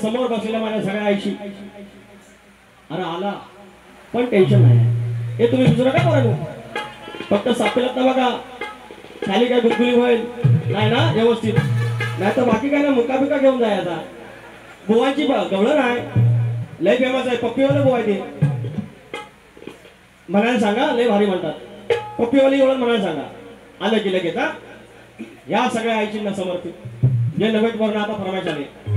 समोर बसलेल्या माझ्या सगळ्या आईशी अरे आला पण टेन्शन नाही हे तुम्ही दुसरं काय करा फक्त सापेलात ना बघा खाली काय गुदगुली होईल नाही ना व्यवस्थित नाही तर बाकी काय ना मुका बिका घेऊन जायचा बुवांची गवळण आहे लय फेमस आहे पप्पीवाले बुवा आहे ते म्हणायला सांगा लय भारी म्हणतात पप्पीवाली एवढं म्हणायला सांगा आलं की लगेच हा या सगळ्या आईचींना समर्पित जे नवेट वर्ण आता फरमाईश आले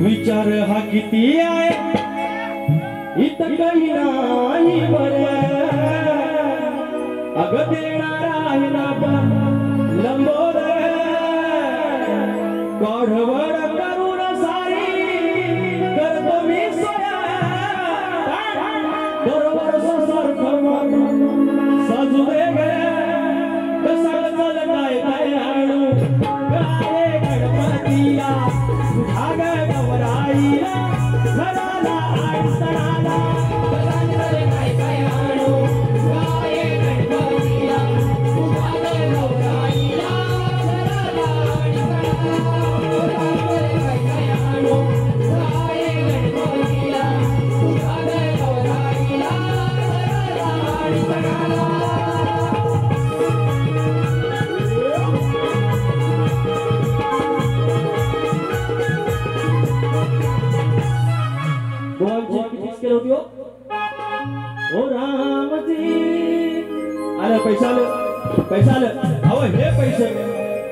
विचार हा किती आहे इथं काही नाही बरं अगं देणारा आहे ना लंबोर गडबड करून सारी करतो मी सोया बरोबर सारखं सजू दे कसं चल काय काय आणू काय गणपतीला भाग गवराईला घराला अडचणाला काय काय आणू काय गणपतीला भाग गवराईला घराला अडचणाला काय काय आणू काय गणपतीला भाग गवराईला घराला अडचणाला ओ रामजी आलं पैसा आलं अहो हे पैसे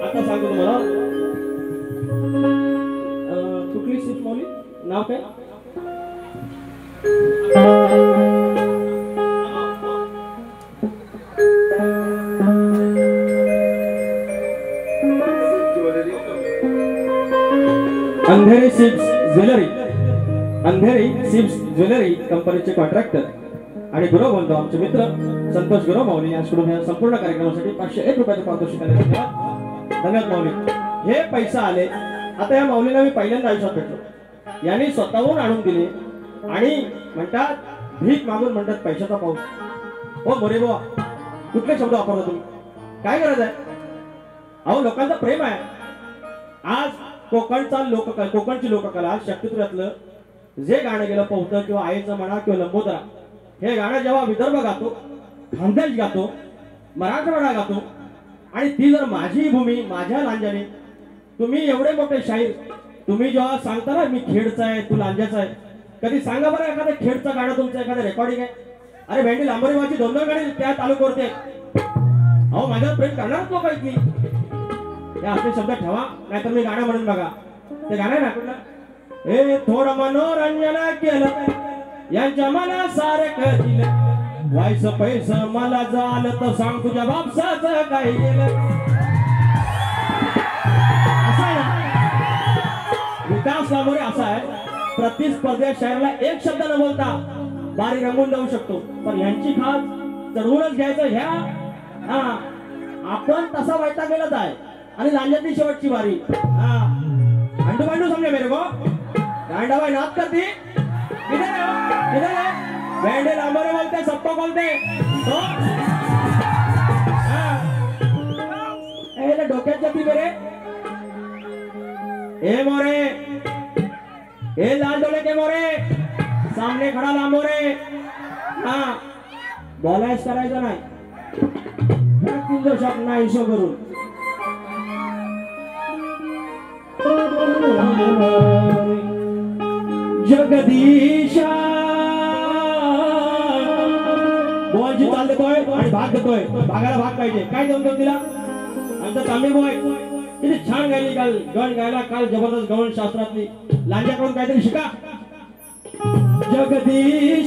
आता सांगतो तुम्हाला कुठली सीट मौली नाव काय अंधेरी सिप्स ज्वेलरी कंपनीचे कॉन्ट्रॅक्टर आणि गुरु बोलतो आमचे मित्र संतोष गुरु माऊली यांच्याकडून या संपूर्ण कार्यक्रमासाठी 501 रुपयाचं पारितोषिक धन्यवाद माऊली हे पैसा आले आता या माऊलीला मी पहिल्यांदा आयुष्यात भेटलो यांनी स्वतःहून आणून दिले आणि म्हणतात भीक मागून म्हणतात पैशाचा पाऊस हो मोरे बुवा कुठले शब्द वापरता तुम्ही काय गरज आहे अहो लोकांचं प्रेम आहे आज कोकणची लोककला शक्तिपुरातलं जे गाणं गेलं पौतं किंवा आईचं म्हणा किंवा लंबोदरा हे गाणं जेव्हा विदर्भ गातो खानदेश गातो मराठवाडा गातो आणि ती जर माझी भूमी माझ्या लांजाने तुम्ही एवढे मोठे शाहीर तुम्ही जेव्हा सांगता ना मी खेडचा आहे तू लांजाचा आहे कधी सांगा बरं एखादं खेडचं गाणं तुमचं एखादं रेकॉर्डिंग आहे अरे भेंडी लांबोरीवाची 2-2 गाणी त्या चालू करते अहो माझ्यावर प्रेम करणारच लोक आहेत मी या असे शब्द ठेवा नाहीतर मी गाणं म्हणून बघा ते गाणं आहे ना कुठलं हे थोडं मनोरंजन केलं यांच्या मना सारखं दिलं व्हायचं पैसा मला झालं तर सांग तुझ्या बापसाचं काय गेलं असं आहे विकास लांबोरे असा आहे प्रतिस्पर्ध्या शायरला एक शब्द न बोलता बारी रंगून जाऊ शकतो पण यांची खास चढवूनच घ्यायचं ह्या आपण तसा वैता गेलाच आहे आणि लांजाची शेवटची बारी अंडू बांडू समजे मेरे को गांडाबाई नाच करती इधर बैंडे लांबोरे बोलते सबको बोलते तो डोक्यात जाती मेरे ए मोरे ए लाल डोले के मोरे सामने खड़ा लांबोरे हाँ बोलायच करायचं नाही तुझं शब्द नाही शो करून जगदीशा बॉयची चाल देतोय आणि भाग देतोय भागाला भाग पाहिजे काय जमतो तिला आमचा तांबे बॉय किती छान गायली काल गण गायला काल जबरदस्त गवण शास्त्रातली लांजाकडून काहीतरी शिका जगदीश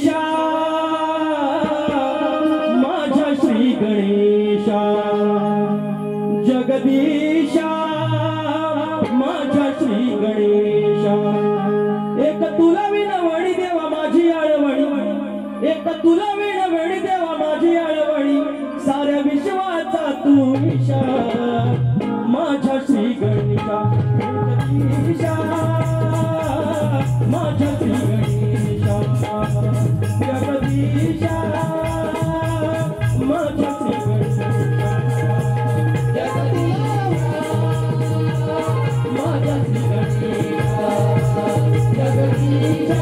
एक तुला वेळ वेळ देवा माझी आळवणी साऱ्या विश्वाचा तू ईशा माझ्या श्री गणेशा ईशा माझ्या श्री गणेशा जगदीशा माझ्या श्री गणेशा जगदीशा माझ्या श्री गणेशा जगदीशा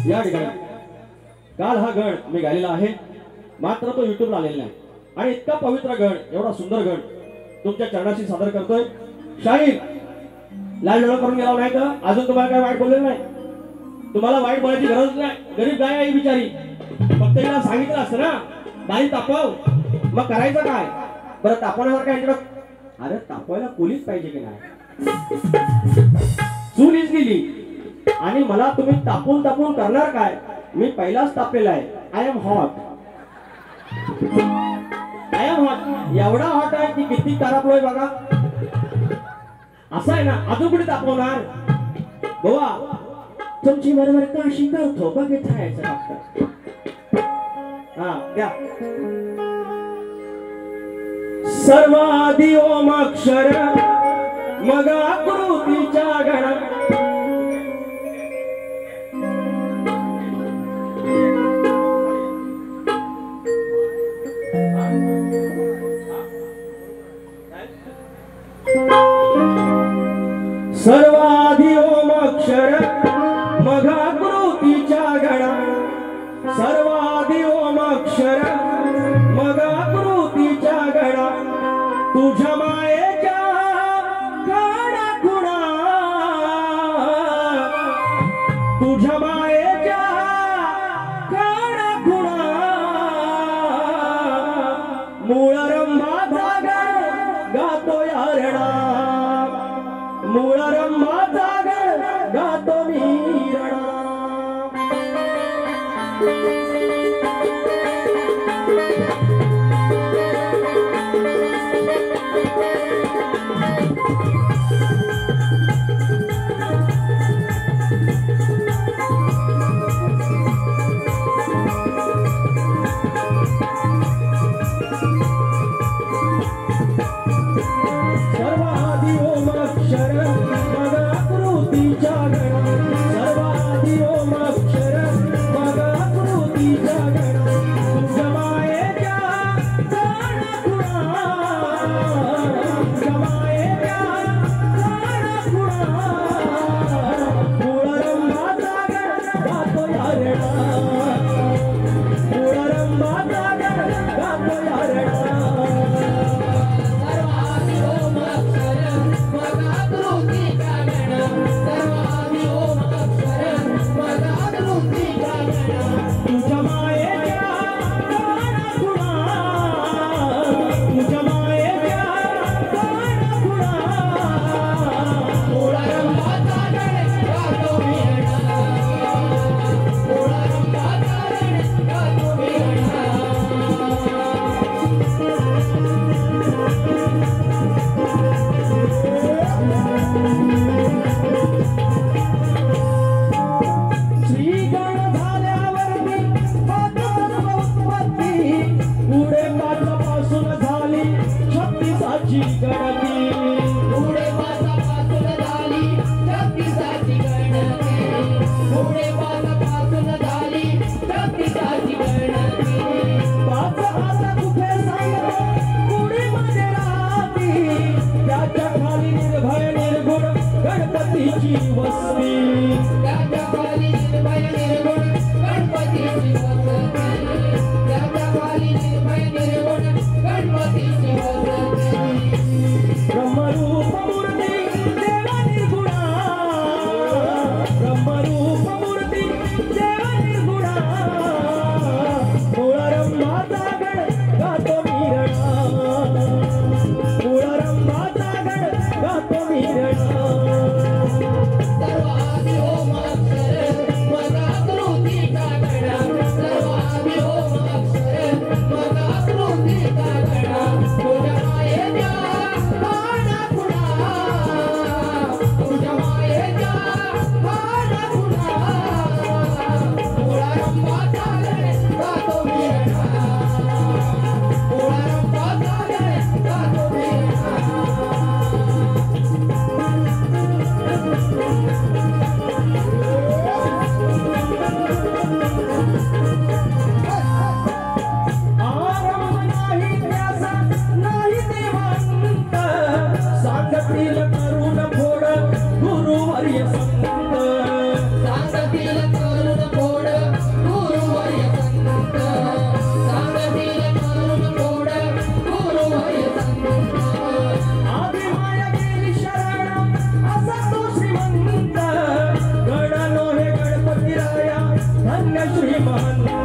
या ठिकाणी काल हा गण मी गायलेला आहे, मात्र तो युट्यूबला आलेला नाही आणि इतका पवित्र गण, एवढा सुंदर गण तुमच्या चरणाशी सादर करतोय. शाहीर लाल डोळा करून गेला नाही तर अजून तुम्हाला काय वाईट बोललेलं नाही. तुम्हाला वाईट बोलायची गरज नाही. गरीब गाय आहे बिचारी, फक्त तिला सांगितलं असतं ना बाई तापव, मग करायचं काय बरं? तापवण्यावर काय अरे तापवायला कोलीच पाहिजे की नाही? चूलीच गेली आणि मला तुम्ही तापून तापून करणार काय? मी पहिलाच तापलेला आहे. I am hot, I am hot. एवढा हॉट आहे की किती तारापलोय बघा. असं आहे ना, अजून कुठे तापवणार बाबा? तुमची बरोबर काशी करतो बघित राहायचं फक्त. हा द्या. सर्वादि ओम अक्षर मग आकृतीच्या गणा सर्वादि ओम अक्षर मग आकृतीच्या गणा सर्वादि ओम अक्षर मग आकृतीच्या गणा तुझ्या मायेच्या काना खुणा तुझ्या मायेच्या काना खुणा मूळ रंभाचा गण गातो यारणा मूळ रंभाचा गण गातो मीरणा. सर्वादि ओम अक्षर मग आकृतीच्या गणा सर्वादि ओम अक्षर मग आकृतीच्या सांगतील करून फोड गुरुवर्य संत सांगतील करून फोड गुरुवर्य संत आधी माया गेली शरण असा तो श्रीमंत गडानो हे गणपती राया धन्य श्री महंत